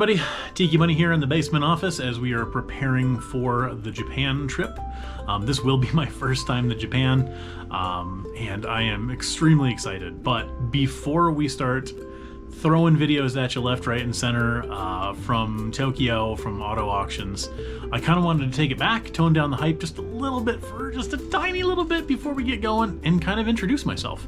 everybody, Tiki Bunny here in the basement office as we are preparing for the Japan trip. This will be my first time to Japan, and I am extremely excited. But before we start throwing videos at you left, right, and center from Tokyo, from auto auctions, I kind of wanted to take it back, tone down the hype just a little bit, for just a tiny little bit before we get going, and kind of introduce myself.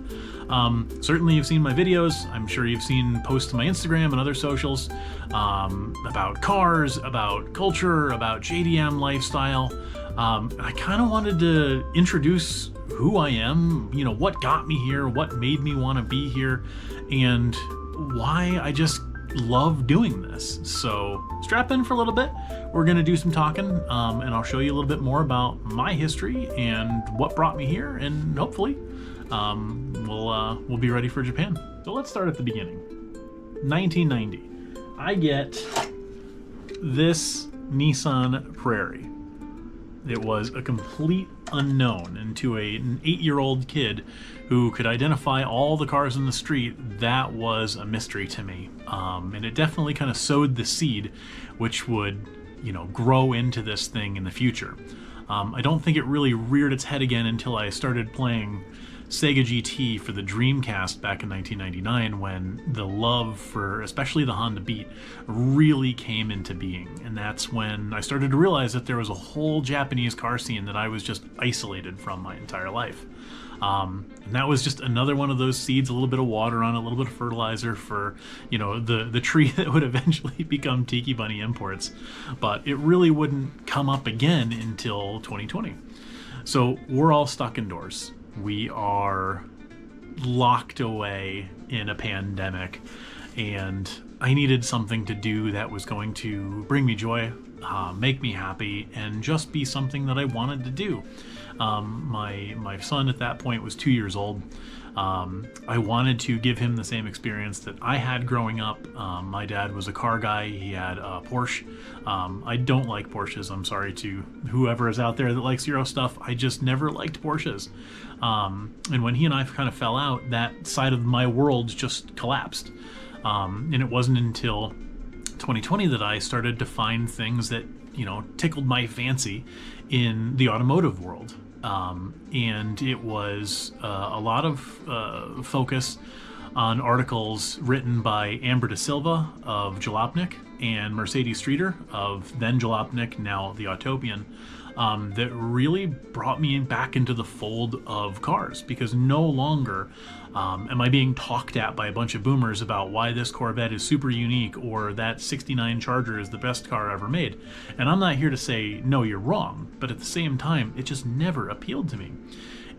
Certainly you've seen my videos. I'm sure you've seen posts to my Instagram and other socials about cars, about culture, about JDM lifestyle. I kind of wanted to introduce who I am, you know, what got me here, what made me want to be here, and why I just love doing this. So strap in for a little bit. We're going to do some talking, and I'll show you a little bit more about my history and what brought me here, and hopefully we'll be ready for Japan. So let's start at the beginning. 1990. I get this Nissan Prairie. It was a complete unknown, and to an 8-year-old kid who could identify all the cars in the street, that was a mystery to me. And it definitely kind of sowed the seed which would, you know, grow into this thing in the future. I don't think it really reared its head again until I started playing Sega GT for the Dreamcast back in 1999, when the love for especially the Honda Beat really came into being. And that's when I started to realize that there was a whole Japanese car scene that I was just isolated from my entire life. And that was just another one of those seeds, a little bit of water on it, a little bit of fertilizer for, you know, the tree that would eventually become Tiki Bunny Imports. But it really wouldn't come up again until 2020. So we're all stuck indoors. We are locked away in a pandemic, and I needed something to do that was going to bring me joy, make me happy, and just be something that I wanted to do. My son at that point was 2 years old. I wanted to give him the same experience that I had growing up. My dad was a car guy. He had a Porsche. I don't like Porsches. I'm sorry to whoever is out there that likes Euro stuff. I just never liked Porsches. And when he and I kind of fell out, that side of my world just collapsed. And it wasn't until 2020 that I started to find things that, you know, tickled my fancy in the automotive world. And it was a lot of focus on articles written by Amber De Silva of Jalopnik and Mercedes Streeter of then Jalopnik, now the Autopian, that really brought me back into the fold of cars, because no longer am I being talked at by a bunch of boomers about why this Corvette is super unique or that 69 Charger is the best car ever made. And I'm not here to say, no, you're wrong, but at the same time, it just never appealed to me.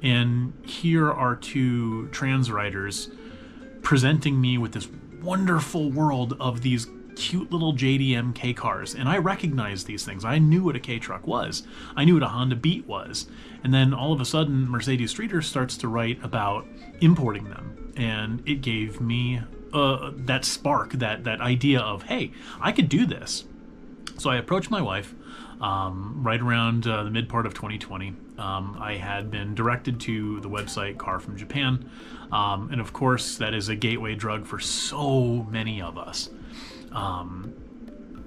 And here are two trans writers presenting me with this wonderful world of these cute little JDM Kei cars, and I recognized these things. I knew what a Kei truck was. I knew what a Honda Beat was. And then all of a sudden, Mercedes Streeter starts to write about importing them, and it gave me that spark, that idea of, hey, I could do this. So I approached my wife right around the mid part of 2020. I had been directed to the website Car from Japan, and of course that is a gateway drug for so many of us.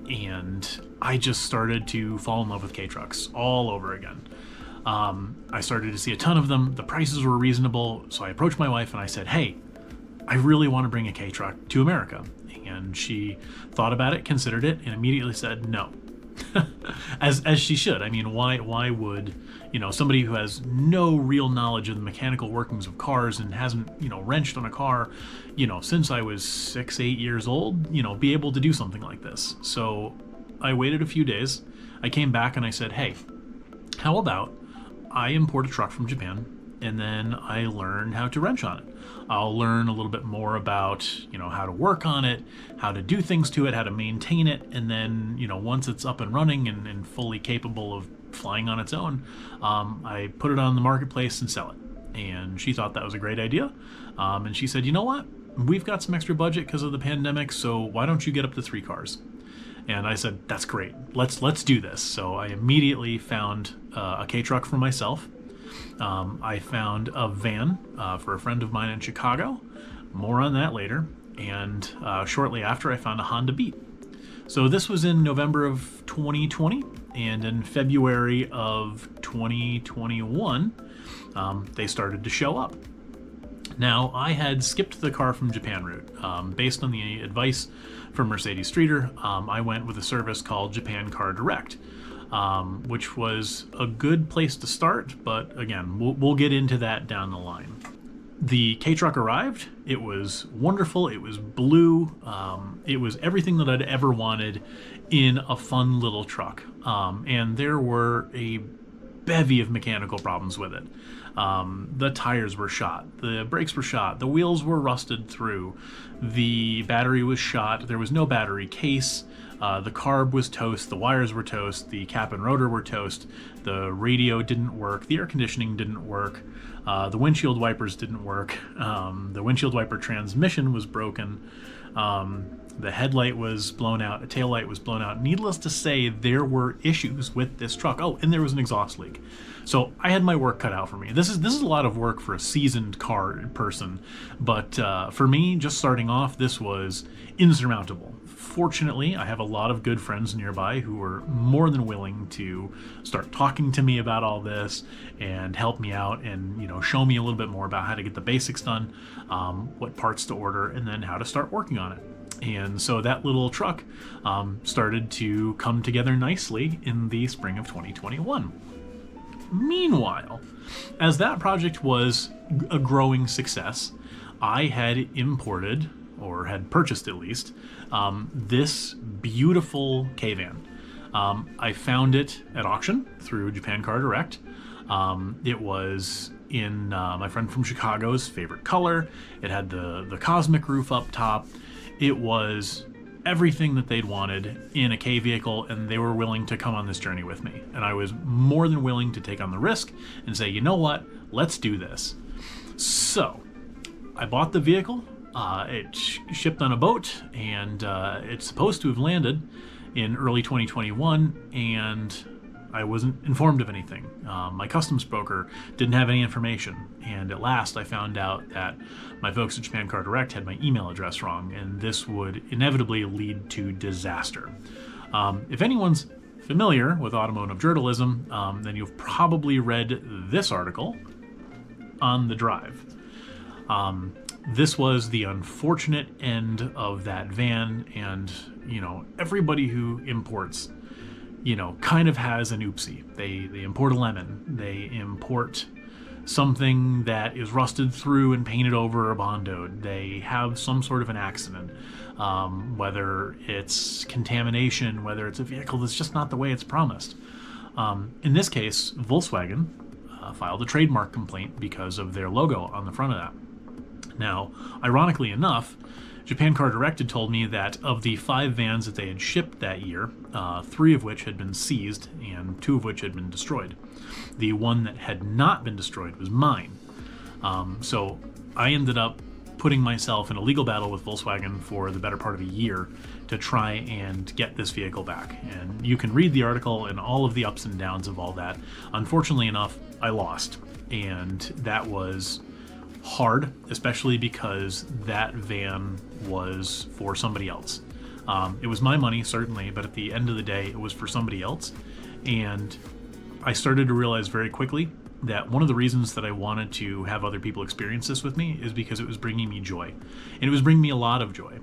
And I just started to fall in love with Kei trucks all over again. I started to see a ton of them. The prices were reasonable. So I approached my wife and I said, hey, I really want to bring a Kei truck to America. And she thought about it, considered it, and immediately said no. as she should. I mean, why would, you know, somebody who has no real knowledge of the mechanical workings of cars and hasn't, you know, wrenched on a car, you know, since I was 6-8 years old, you know, be able to do something like this? So I waited a few days. I came back and I said, hey, how about I import a truck from Japan, and then I learn how to wrench on it. I'll learn a little bit more about, you know, how to work on it, how to do things to it, how to maintain it, and then, you know, once it's up and running and fully capable of flying on its own, I put it on the marketplace and sell it. And she thought that was a great idea. And she said, you know what? We've got some extra budget because of the pandemic, so why don't you get up to 3 cars? And I said, that's great. Let's do this. So I immediately found a Kei truck for myself. I found a van for a friend of mine in Chicago. More on that later. And shortly after, I found a Honda Beat. So this was in November of 2020, and in February of 2021, they started to show up. Now, I had skipped the car from Japan route. Based on the advice from Mercedes Streeter, I went with a service called Japan Car Direct, which was a good place to start, but again, we'll get into that down the line. The K-Truck arrived. It was wonderful. It was blue. It was everything that I'd ever wanted in a fun little truck. And there were a bevy of mechanical problems with it. The tires were shot, the brakes were shot, the wheels were rusted through, the battery was shot, there was no battery case, the carb was toast, the wires were toast, the cap and rotor were toast, the radio didn't work, the air conditioning didn't work, the windshield wipers didn't work, the windshield wiper transmission was broken, the headlight was blown out, a tail light was blown out. Needless to say, there were issues with this truck. Oh, and there was an exhaust leak. So I had my work cut out for me. This is a lot of work for a seasoned car person, but for me, just starting off, this was insurmountable. Fortunately, I have a lot of good friends nearby who were more than willing to start talking to me about all this and help me out and, you know, show me a little bit more about how to get the basics done, what parts to order, and then how to start working on it. And so that little truck started to come together nicely in the spring of 2021. Meanwhile, as that project was a growing success, I had imported, or had purchased at least, this beautiful K-Van. I found it at auction through Japan Car Direct. It was in my friend from Chicago's favorite color. It had the cosmic roof up top. It was everything that they'd wanted in a K vehicle, and they were willing to come on this journey with me. And I was more than willing to take on the risk and say, you know what, let's do this. So I bought the vehicle. It shipped on a boat, and it's supposed to have landed in early 2021, and I wasn't informed of anything. My customs broker didn't have any information, and at last I found out that my folks at Japan Car Direct had my email address wrong, and this would inevitably lead to disaster. If anyone's familiar with automotive journalism, then you've probably read this article on the drive. This was the unfortunate end of that van, and, you know, everybody who imports, you know, kind of has an oopsie. They import a lemon. They import something that is rusted through and painted over or bondoed. They have some sort of an accident, whether it's contamination, whether it's a vehicle that's just not the way it's promised. In this case, Volkswagen filed a trademark complaint because of their logo on the front of that. Now, ironically enough, Japan Car Direct had told me that of the 5 vans that they had shipped that year, 3 of which had been seized and 2 of which had been destroyed. The one that had not been destroyed was mine. So I ended up putting myself in a legal battle with Volkswagen for the better part of a year to try and get this vehicle back. And you can read the article and all of the ups and downs of all that. Unfortunately enough, I lost. And that was hard, especially because that van was for somebody else. It was my money, certainly, but at the end of the day, it was for somebody else. And I started to realize very quickly that one of the reasons that I wanted to have other people experience this with me is because it was bringing me joy. And it was bringing me a lot of joy.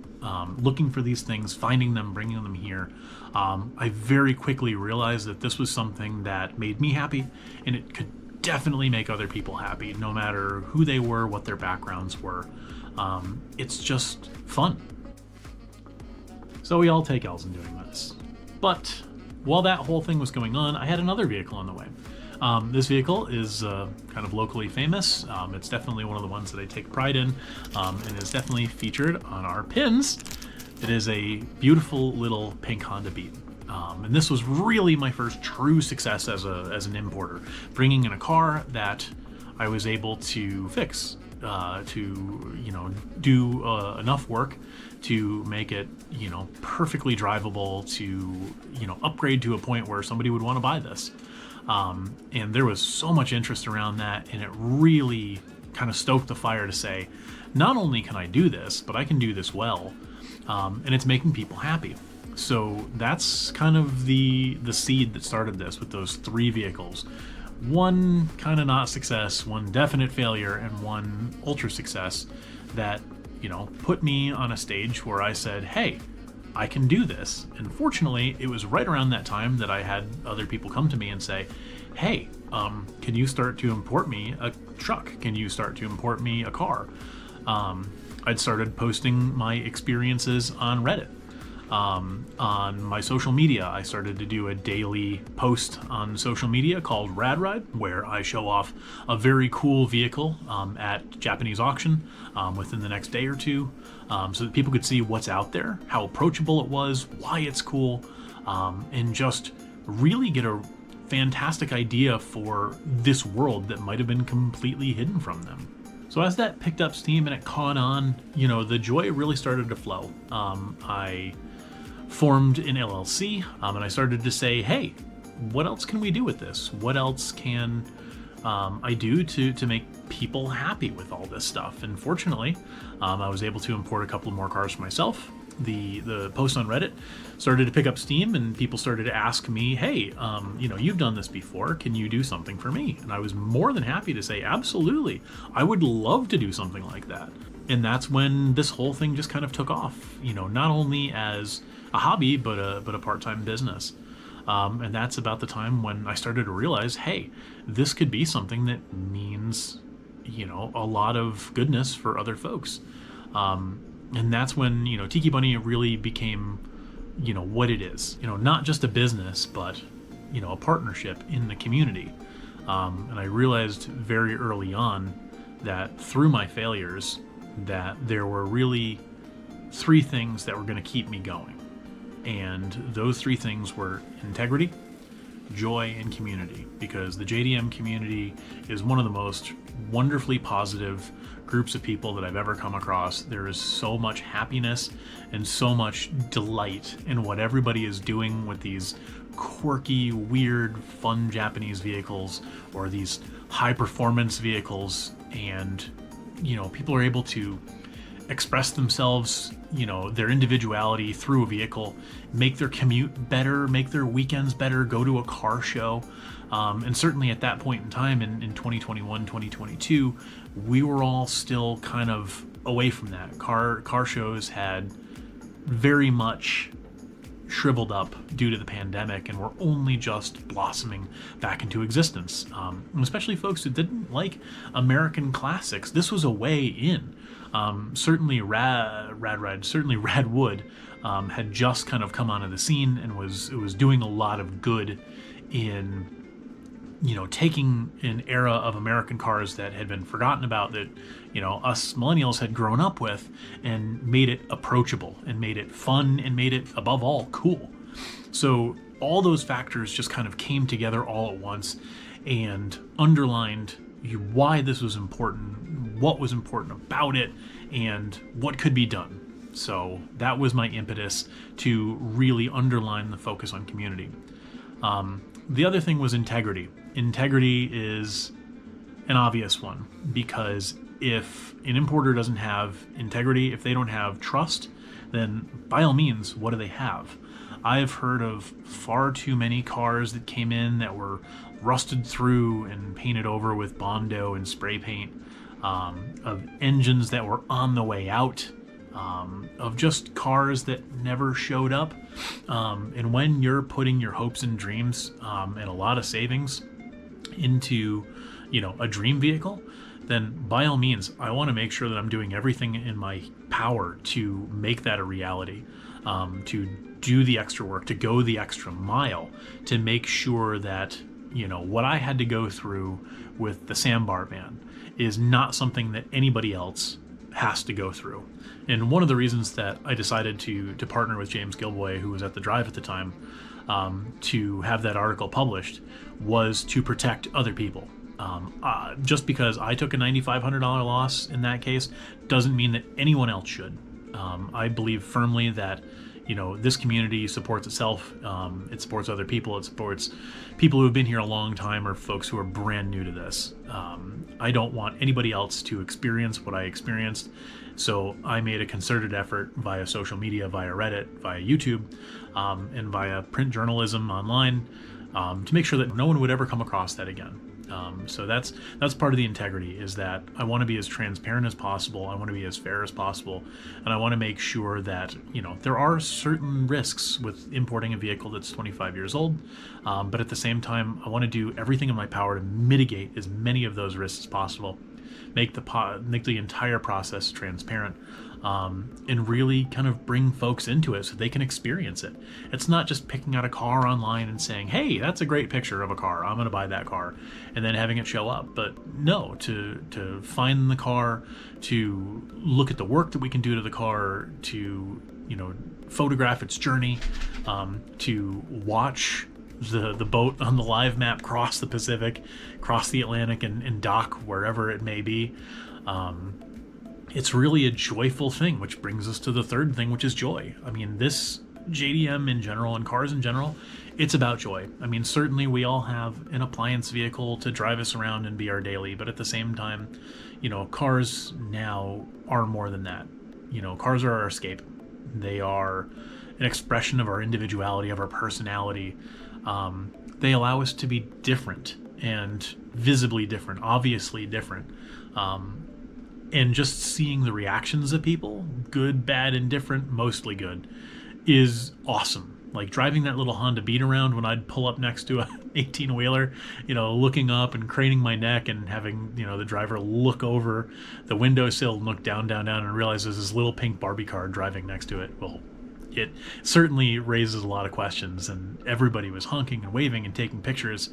Looking for these things, finding them, bringing them here. I very quickly realized that this was something that made me happy, and it could definitely make other people happy, no matter who they were, what their backgrounds were. It's just fun. So we all take L's in doing this. But while that whole thing was going on, I had another vehicle on the way. This vehicle is kind of locally famous. It's definitely one of the ones that I take pride in, and is definitely featured on our pins. It is a beautiful little pink Honda Beat. And this was really my first true success as an importer, bringing in a car that I was able to fix, to, you know, do enough work to make it, you know, perfectly drivable, to, you know, upgrade to a point where somebody would want to buy this. And there was so much interest around that, and it really kind of stoked the fire to say, not only can I do this, but I can do this well, and it's making people happy. So that's kind of the seed that started this, with those 3 vehicles. One kind of not success, one definite failure, and one ultra success that, put me on a stage where I said, hey, I can do this. And fortunately, it was right around that time that I had other people come to me and say, hey, can you start to import me a truck? Can you start to import me a car? I'd started posting my experiences on Reddit. On my social media, I started to do a daily post on social media called Rad Ride, where I show off a very cool vehicle at Japanese auction within the next day or two, so that people could see what's out there, how approachable it was, why it's cool, and just really get a fantastic idea for this world that might have been completely hidden from them. So as that picked up steam and it caught on, the joy really started to flow. I formed an LLC, and I started to say, hey, what else can we do with this? What else can I do to make people happy with all this stuff? And fortunately, I was able to import a couple more cars for myself. The post on Reddit started to pick up steam, and people started to ask me, hey, you've done this before, can you do something for me? And I was more than happy to say, absolutely, I would love to do something like that. And that's when this whole thing just kind of took off, not only as a hobby, but a part-time business. And that's about the time when I started to realize, hey, this could be something that means, a lot of goodness for other folks. And that's when, Tiki Bunny really became, what it is. Not just a business, but, a partnership in the community. And I realized very early on that through my failures, that there were really 3 things that were going to keep me going. And those 3 things were integrity, joy, and community, because the JDM community is one of the most wonderfully positive groups of people that I've ever come across. There is so much happiness and so much delight in what everybody is doing with these quirky, weird, fun Japanese vehicles, or these high performance vehicles. And people are able to express themselves, their individuality through a vehicle, make their commute better, make their weekends better, go to a car show. And certainly at that point in time in 2021, 2022, we were all still kind of away from that. Car shows had very much shriveled up due to the pandemic, and were only just blossoming back into existence. Especially folks who didn't like American classics. This was a way in. Certainly Rad Wood had just kind of come onto the scene and was doing a lot of good in taking an era of American cars that had been forgotten about, that us millennials had grown up with, and made it approachable and made it fun and made it, above all, cool. So all those factors just kind of came together all at once and underlined why this was important, what was important about it, and what could be done. So that was my impetus to really underline the focus on community. The other thing was integrity. Integrity is an obvious one, because if an importer doesn't have integrity, if they don't have trust, then by all means, what do they have? I've heard of far too many cars that came in that were rusted through and painted over with Bondo and spray paint, of engines that were on the way out, of just cars that never showed up. And when you're putting your hopes and dreams and a lot of savings into a dream vehicle, then by all means, I want to make sure that I'm doing everything in my power to make that a reality, to do the extra work, to go the extra mile, to make sure that what I had to go through with the sandbar van is not something that anybody else has to go through. And one of the reasons that I decided to partner with James Gilboy, who was at the Drive at the time, to have that article published, was to protect other people. Just because I took a $9,500 loss in that case doesn't mean that anyone else should. I believe firmly that this community supports itself. It supports other people. It supports people who have been here a long time or folks who are brand new to this. I don't want anybody else to experience what I experienced. So I made a concerted effort via social media, via Reddit, via YouTube, and via print journalism online, to make sure that no one would ever come across that again. So that's part of the integrity, is that I want to be as transparent as possible. I want to be as fair as possible. And I want to make sure that, there are certain risks with importing a vehicle that's 25 years old. But at the same time, I want to do everything in my power to mitigate as many of those risks as possible. Make the entire process transparent, and really kind of bring folks into it so they can experience it. It's not just picking out a car online and saying, hey, that's a great picture of a car, I'm going to buy that car, and then having it show up. But no, to find the car, to look at the work that we can do to the car, to photograph its journey, to watch the boat on the live map cross the Pacific, cross the Atlantic, and dock wherever it may be. It's really a joyful thing, which brings us to the third thing, which is joy. I mean, this JDM in general and cars in general, it's about joy. I mean, certainly we all have an appliance vehicle to drive us around and be our daily, but at the same time, cars now are more than that. Cars are our escape. They are an expression of our individuality, of our personality. They allow us to be different, and visibly different, obviously different. And just seeing the reactions of people, good, bad, indifferent, mostly good, is awesome. Like driving that little Honda Beat around when I'd pull up next to a 18-wheeler, looking up and craning my neck and having, the driver look over the windowsill and look down, and realize there's this little pink Barbie car driving next to it. Well, it certainly raises a lot of questions, and everybody was honking and waving and taking pictures.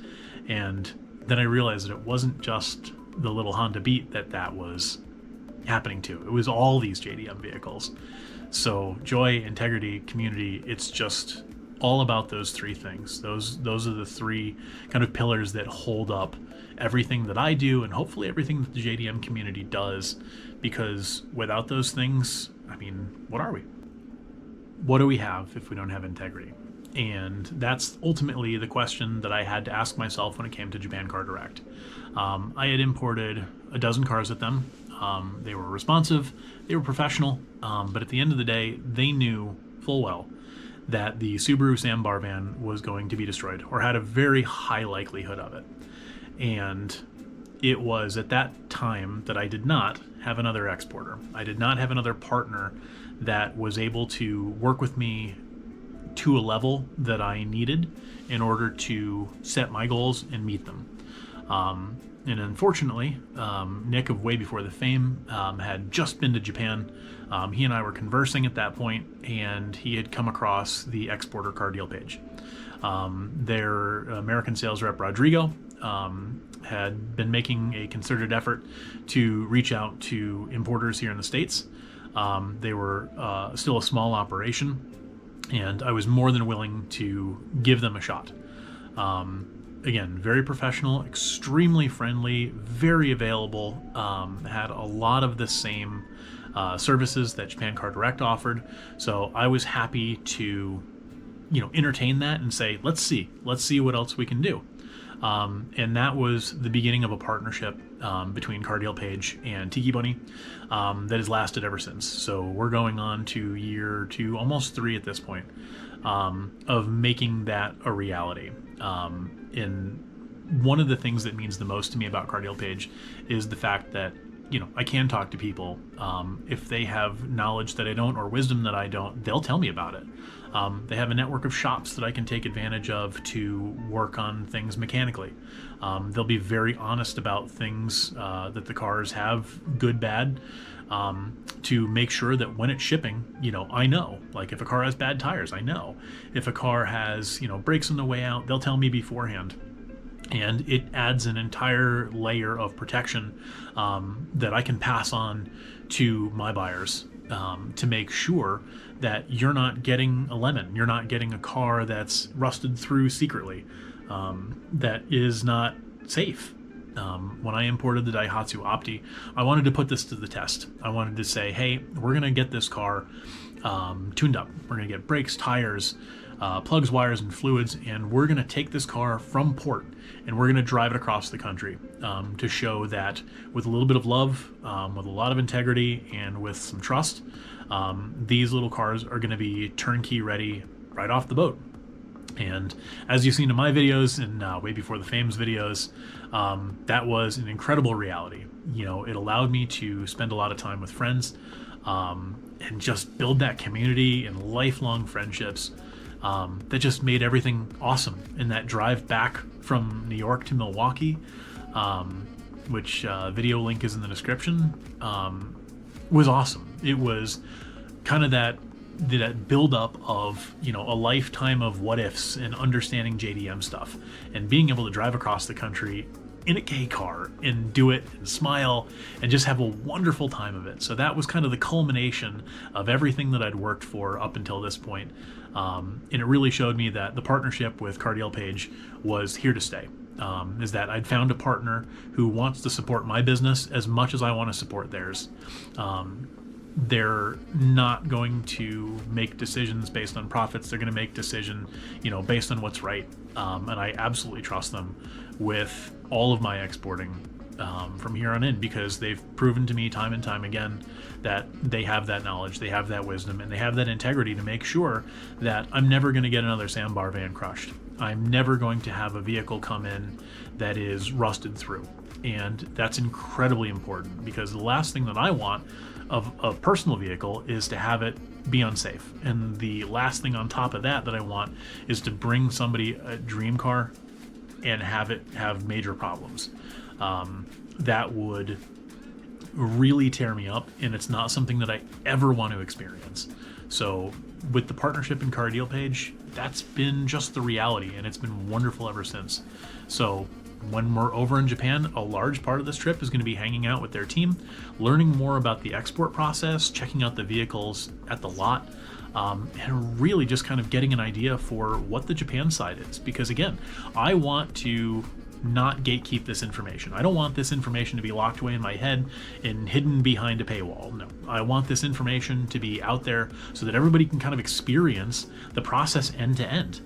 And then I realized that it wasn't just the little Honda Beat that was happening to. It was all these JDM vehicles. So joy, integrity, community, it's just all about those three things. Those are the three kind of pillars that hold up everything that I do, and hopefully everything that the JDM community does, because without those things, I mean, what are we? What do we have if we don't have integrity? And that's ultimately the question that I had to ask myself when it came to Japan Car Direct. I had imported a dozen cars with them. They were responsive, they were professional, but at the end of the day, they knew full well that the Subaru Sambar van was going to be destroyed, or had a very high likelihood of it. And it was at that time that I did not have another exporter. I did not have another partner that was able to work with me to a level that I needed in order to set my goals and meet them. And unfortunately, Nick of Way Before the Fame had just been to Japan. He and I were conversing at that point, and he had come across the exporter car deal page. Their American sales rep, Rodrigo, had been making a concerted effort to reach out to importers here in the States. They were still a small operation, and I was more than willing to give them a shot. Again, very professional, extremely friendly, very available, had a lot of the same services that Japan Car Direct offered. So I was happy to, entertain that and say, let's see what else we can do. And that was the beginning of a partnership between Car Deal Page and Tiki Bunny that has lasted ever since. So we're going on to year 2, almost 3 at this point, of making that a reality. And one of the things that means the most to me about Car Deal Page is the fact that, I can talk to people. If they have knowledge that I don't, or wisdom that I don't, they'll tell me about it. They have a network of shops that I can take advantage of to work on things mechanically. They'll be very honest about things that the cars have, good, bad, to make sure that when it's shipping, I know. Like if a car has bad tires, I know. If a car has, brakes on the way out, they'll tell me beforehand. And it adds an entire layer of protection that I can pass on to my buyers to make sure that you're not getting a lemon. You're not getting a car that's rusted through secretly, that is not safe. When I imported the Daihatsu Opti, I wanted to put this to the test. I wanted to say, hey, we're going to get this car tuned up. We're going to get brakes, tires, plugs, wires, and fluids, and we're going to take this car from port and we're going to drive it across the country to show that with a little bit of love, with a lot of integrity, and with some trust, these little cars are going to be turnkey ready right off the boat. And as you've seen in my videos and way before the Fames videos, that was an incredible reality. You know, it allowed me to spend a lot of time with friends and just build that community and lifelong friendships that just made everything awesome. And that drive back from New York to Milwaukee, which video link is in the description, was awesome. It was kind of that build up of, you know, a lifetime of what ifs and understanding JDM stuff and being able to drive across the country in a Kei Car and do it and smile and just have a wonderful time of it. So that was kind of the culmination of everything that I'd worked for up until this point. And it really showed me that the partnership with Cardiel Page was here to stay. Is that I'd found a partner who wants to support my business as much as I want to support theirs. They're not going to make decisions based on profits. They're going to make decision, you know, based on what's right. And I absolutely trust them with all of my exporting from here on in, because they've proven to me time and time again that they have that knowledge, they have that wisdom, and they have that integrity to make sure that I'm never going to get another sandbar van crushed. I'm never going to have a vehicle come in that is rusted through. And that's incredibly important, because the last thing that I want of a personal vehicle is to have it be unsafe. And the last thing on top of that I want is to bring somebody a dream car and have it have major problems. That would really tear me up, and it's not something that I ever want to experience. So with the partnership in Cardiel Page, that's been just the reality, and it's been wonderful ever since. So when we're over in Japan, a large part of this trip is going to be hanging out with their team, learning more about the export process, checking out the vehicles at the lot, and really just kind of getting an idea for what the Japan side is. Because again, I want to not gatekeep this information. I don't want this information to be locked away in my head and hidden behind a paywall. No, I want this information to be out there so that everybody can kind of experience the process end to end.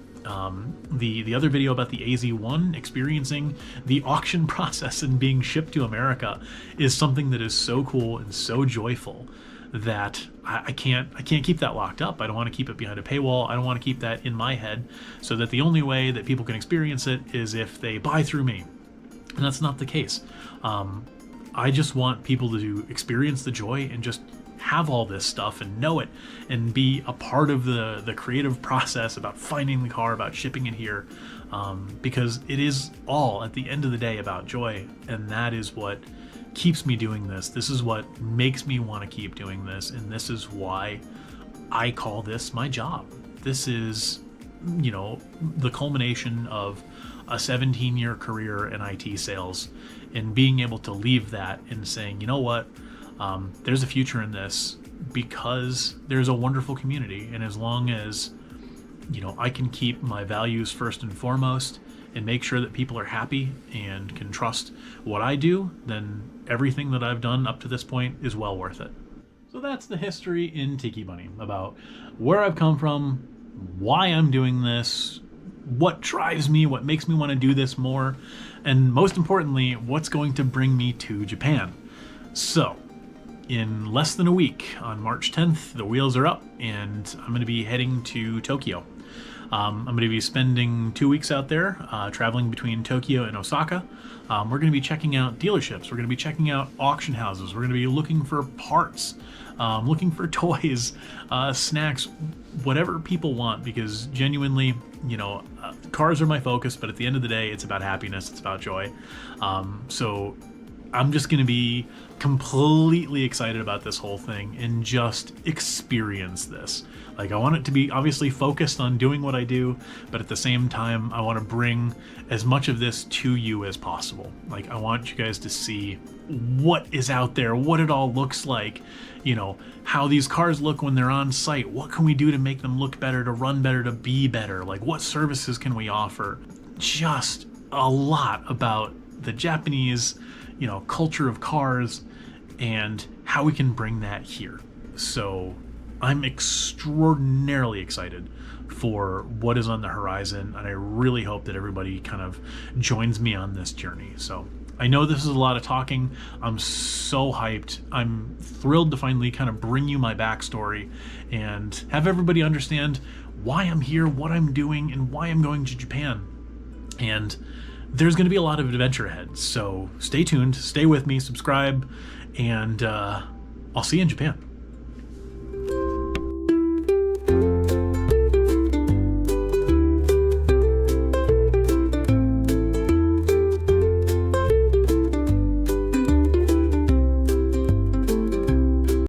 The other video about the AZ1 experiencing the auction process and being shipped to America is something that is so cool and so joyful that I can't keep that locked up. I don't want to keep it behind a paywall. I don't want to keep that in my head, so that the only way that people can experience it is if they buy through me. And that's not the case. I just want people to experience the joy and just have all this stuff and know it and be a part of the creative process about finding the car, about shipping it here, because it is all at the end of the day about joy. And that is what keeps me doing this. This is what makes me want to keep doing this, and this is why I call this my job. This is, you know, the culmination of a 17-year career in IT sales, and being able to leave that and saying, you know what, there's a future in this because there's a wonderful community. And as long as, you know, I can keep my values first and foremost and make sure that people are happy and can trust what I do, then everything that I've done up to this point is well worth it. So that's the history in Tiki Bunny, about where I've come from, why I'm doing this, what drives me, what makes me want to do this more, and most importantly, what's going to bring me to Japan. So in less than a week, on March 10th, the wheels are up and I'm going to be heading to Tokyo. I'm going to be spending 2 weeks out there, traveling between Tokyo and Osaka. We're going to be checking out dealerships. We're going to be checking out auction houses. We're going to be looking for parts, looking for toys, snacks, whatever people want, because genuinely, you know, cars are my focus, but at the end of the day, it's about happiness. It's about joy. So I'm just going to be completely excited about this whole thing and just experience this. Like, I want it to be obviously focused on doing what I do, but at the same time, I want to bring as much of this to you as possible. Like, I want you guys to see what is out there, what it all looks like, you know, how these cars look when they're on site. What can we do to make them look better, to run better, to be better? Like, what services can we offer? Just a lot about the Japanese, culture of cars and how we can bring that here. So I'm extraordinarily excited for what is on the horizon, and I really hope that everybody kind of joins me on this journey. So I know this is a lot of talking. I'm so hyped. I'm thrilled to finally kind of bring you my backstory and have everybody understand why I'm here, what I'm doing, and why I'm going to Japan. And there's going to be a lot of adventure ahead, so stay tuned, stay with me, subscribe, and I'll see you in Japan.